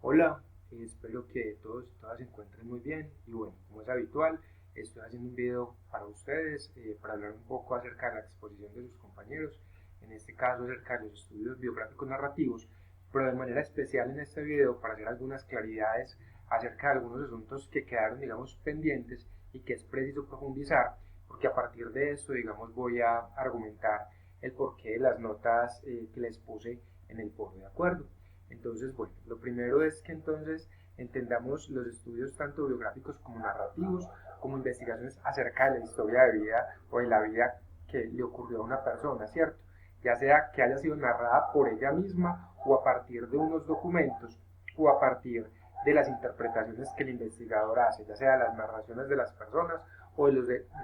Hola, espero que todos y todas se encuentren muy bien y bueno, como es habitual, estoy haciendo un video para ustedes para hablar un poco acerca de la exposición de sus compañeros, en este caso acerca de los estudios biográficos narrativos, pero de manera especial en este video para hacer algunas claridades acerca de algunos asuntos que quedaron, digamos, pendientes y que es preciso profundizar, porque a partir de esto, digamos, voy a argumentar el porqué de las notas que les puse en el foro, ¿de acuerdo? Entonces, bueno, lo primero es que entonces entendamos los estudios tanto biográficos como narrativos, como investigaciones acerca de la historia de vida o de la vida que le ocurrió a una persona, ¿cierto? Ya sea que haya sido narrada por ella misma o a partir de unos documentos o a partir de las interpretaciones que el investigador hace, ya sea las narraciones de las personas o de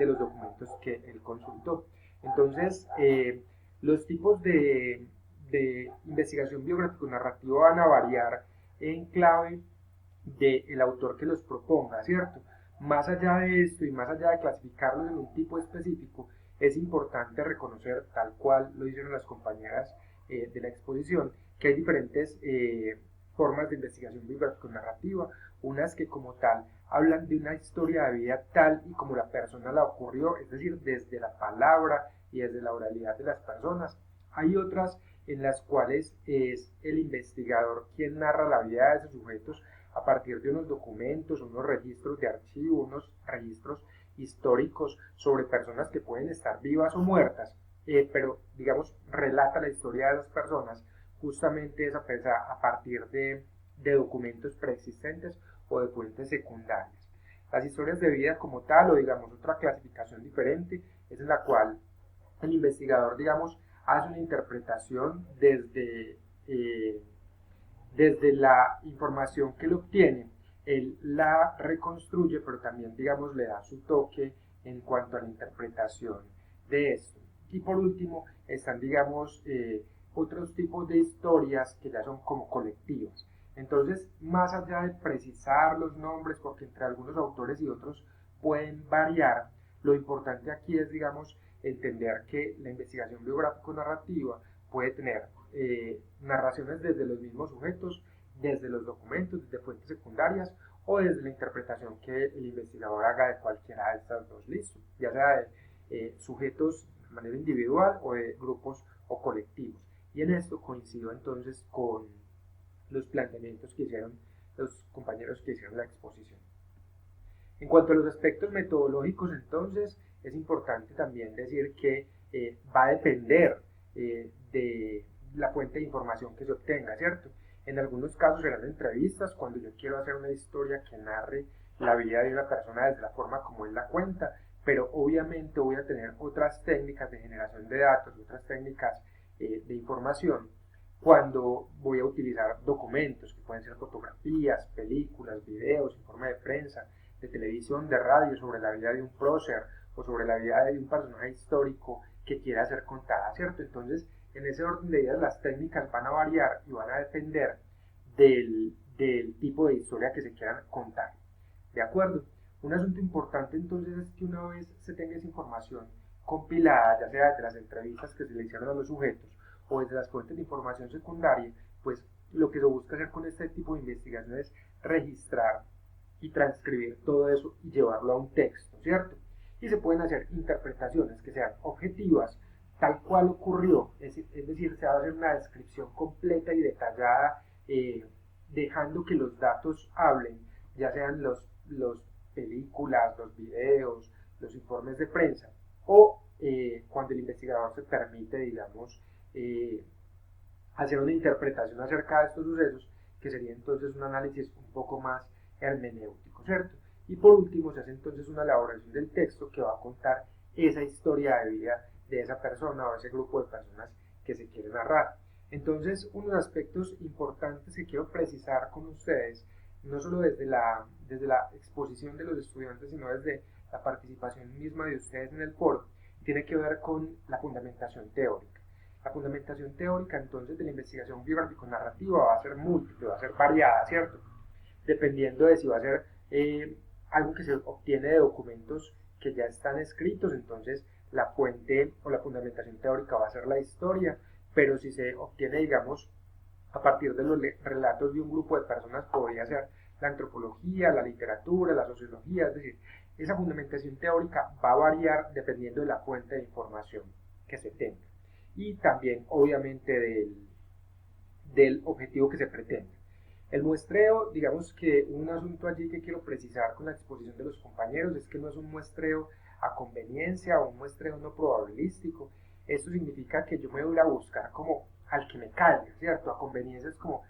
los documentos que él consultó. Entonces, los tipos de investigación biográfico-narrativa van a variar en clave del autor que los proponga, ¿cierto? Más allá de esto y más allá de clasificarlos en un tipo específico, es importante reconocer, tal cual lo hicieron las compañeras de la exposición, que hay diferentes formas de investigación biográfico-narrativa, unas que como tal hablan de una historia de vida tal y como la persona la ocurrió, es decir, desde la palabra y desde la oralidad de las personas. Hay otras en las cuales es el investigador quien narra la vida de esos sujetos a partir de unos documentos, unos registros de archivo, unos registros históricos sobre personas que pueden estar vivas o muertas, pero digamos relata la historia de las personas justamente esa a partir de documentos preexistentes o de fuentes secundarias. Las historias de vida como tal, o digamos otra clasificación diferente, es en la cual el investigador, digamos, hace una interpretación desde la información que él obtiene, él la reconstruye, pero también, digamos, le da su toque en cuanto a la interpretación de esto. Y por último, están, digamos, otros tipos de historias que ya son como colectivas. Entonces, más allá de precisar los nombres, porque entre algunos autores y otros pueden variar, lo importante aquí es, digamos, entender que la investigación biográfico-narrativa puede tener narraciones desde los mismos sujetos, desde los documentos, desde fuentes secundarias o desde la interpretación que el investigador haga de cualquiera de estas dos listas, ya sea de sujetos de manera individual o de grupos o colectivos. Y en esto coincido entonces con los planteamientos que hicieron los compañeros que hicieron la exposición. En cuanto a los aspectos metodológicos, entonces, es importante también decir que va a depender de la fuente de información que se obtenga, ¿cierto? En algunos casos serán entrevistas, cuando yo quiero hacer una historia que narre la vida de una persona desde la forma como él la cuenta, pero obviamente voy a tener otras técnicas de generación de datos, otras técnicas de información, cuando voy a utilizar documentos, que pueden ser fotografías, películas, videos, informe de prensa, de televisión, de radio, sobre la vida de un prócer o sobre la vida de un personaje histórico que quiera ser contada, ¿cierto? Entonces, en ese orden de ideas, las técnicas van a variar y van a depender del tipo de historia que se quieran contar, ¿de acuerdo? Un asunto importante entonces es que una vez se tenga esa información compilada, ya sea de las entrevistas que se le hicieron a los sujetos o desde las fuentes de información secundaria, pues lo que se busca hacer con este tipo de investigación es registrar y transcribir todo eso y llevarlo a un texto, ¿cierto? Y se pueden hacer interpretaciones que sean objetivas, tal cual ocurrió, es decir, se va a hacer una descripción completa y detallada, dejando que los datos hablen, ya sean los películas, los videos, los informes de prensa, o cuando el investigador se permite, digamos, hacer una interpretación acerca de estos sucesos, que sería entonces un análisis un poco más hermenéutico, ¿cierto? Y por último se hace entonces una elaboración del texto que va a contar esa historia de vida de esa persona o ese grupo de personas que se quiere narrar. Entonces, unos aspectos importantes que quiero precisar con ustedes, no solo desde la exposición de los estudiantes, sino desde la participación misma de ustedes en el foro, tiene que ver con la fundamentación teórica. La fundamentación teórica entonces de la investigación biográfico-narrativa va a ser múltiple, va a ser variada, ¿cierto? Dependiendo de si va a ser algo que se obtiene de documentos que ya están escritos, entonces la fuente o la fundamentación teórica va a ser la historia, pero si se obtiene, digamos, A partir de los relatos de un grupo de personas podría ser la antropología, la literatura, la sociología, es decir, esa fundamentación teórica va a variar dependiendo de la fuente de información que se tenga y también obviamente del objetivo que se pretende. El muestreo, digamos que un asunto allí que quiero precisar con la exposición de los compañeros es que no es un muestreo a conveniencia o un muestreo no probabilístico. Esto significa que yo me voy a buscar como al que me caiga, ¿cierto? A conveniencia es como,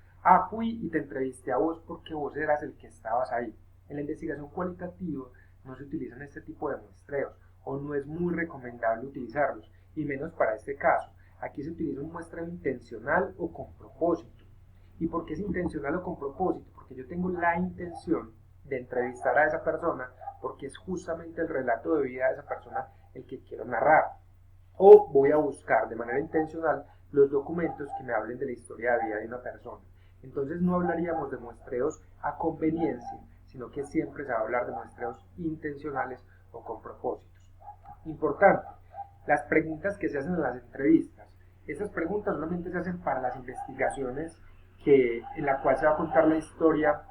fui y te entrevisté a vos porque vos eras el que estabas ahí. En la investigación cualitativa no se utilizan este tipo de muestreos o no es muy recomendable utilizarlos, y menos para este caso. Aquí se utiliza un muestreo intencional o con propósito. ¿Y por qué es intencional o con propósito? Porque yo tengo la intención de entrevistar a esa persona porque es justamente el relato de vida de esa persona el que quiero narrar. O voy a buscar de manera intencional los documentos que me hablen de la historia de vida de una persona. Entonces no hablaríamos de muestreos a conveniencia, sino que siempre se va a hablar de muestreos intencionales o con propósitos. Importante, las preguntas que se hacen en las entrevistas. Estas preguntas solamente se hacen para las investigaciones en la cual se va a contar la historia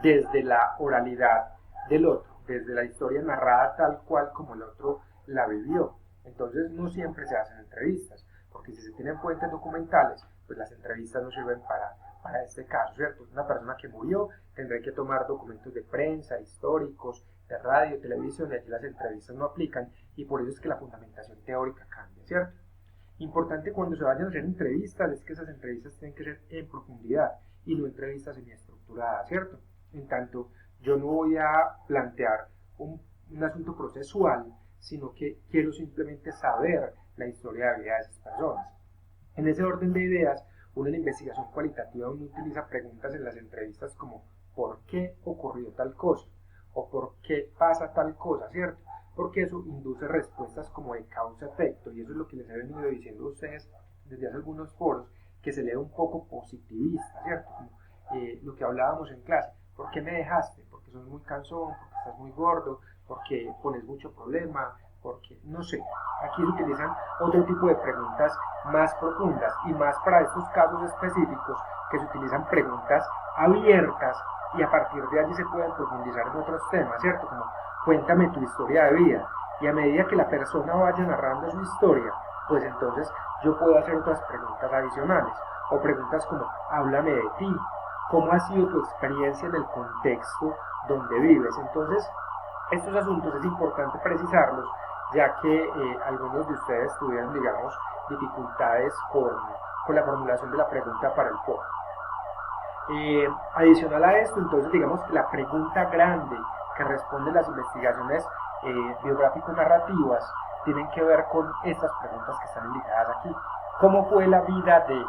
desde la oralidad del otro, desde la historia narrada tal cual como el otro la vivió. Entonces no siempre se hacen entrevistas, porque si se tienen fuentes documentales, pues las entrevistas no sirven para este caso, ¿cierto? Una persona que murió tendrá que tomar documentos de prensa, históricos, de radio, televisión, y aquí las entrevistas no aplican, y por eso es que la fundamentación teórica cambia, ¿cierto? Importante cuando se vayan a hacer entrevistas es que esas entrevistas tienen que ser en profundidad y no entrevistas semiestructuradas, ¿cierto? En tanto, yo no voy a plantear un asunto procesual, sino que quiero simplemente saber la historia de vida de esas personas. En ese orden de ideas, uno en la investigación cualitativa uno utiliza preguntas en las entrevistas como ¿por qué ocurrió tal cosa? O ¿por qué pasa tal cosa? ¿Cierto? Porque eso induce respuestas como de causa-efecto, y eso es lo que les he venido diciendo a ustedes desde hace algunos foros, que se lee un poco positivista, ¿cierto? Como, lo que hablábamos en clase, ¿por qué me dejaste? Porque sos muy cansón, porque estás muy gordo, porque pones mucho problema, porque, no sé, aquí se utilizan otro tipo de preguntas más profundas y más para estos casos específicos que se utilizan preguntas abiertas y a partir de allí se pueden profundizar en otros temas, ¿cierto? Como cuéntame tu historia de vida, y a medida que la persona vaya narrando su historia, pues entonces yo puedo hacer otras preguntas adicionales, o preguntas como háblame de ti, cómo ha sido tu experiencia en el contexto donde vives. Entonces estos asuntos es importante precisarlos, ya que algunos de ustedes tuvieron, digamos, dificultades con la formulación de la pregunta para el foro. Adicional a esto, entonces digamos que la pregunta grande que responden las investigaciones biográfico-narrativas tienen que ver con estas preguntas que están indicadas aquí. ¿Cómo fue la vida de,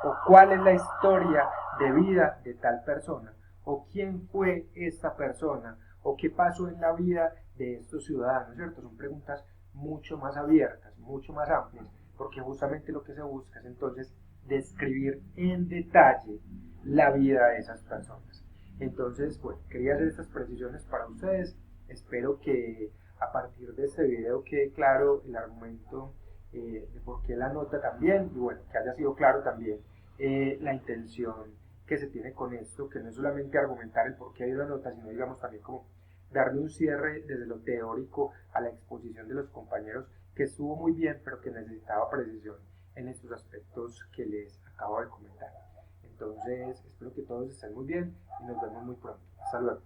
o cuál es la historia de vida de tal persona? ¿O quién fue esta persona? ¿O qué pasó en la vida de estos ciudadanos? ¿Cierto? Son preguntas mucho más abiertas, mucho más amplias, porque justamente lo que se busca es entonces describir en detalle la vida de esas personas. Entonces, bueno, quería hacer estas precisiones para ustedes. Espero que a partir de este video quede claro el argumento de por qué la nota también, y bueno, que haya sido claro también la intención que se tiene con esto, que no es solamente argumentar el por qué hay una nota, sino digamos también como darle un cierre desde lo teórico a la exposición de los compañeros, que estuvo muy bien, pero que necesitaba precisión en estos aspectos que les acabo de comentar. Entonces, espero que todos estén muy bien y nos vemos muy pronto. Hasta luego.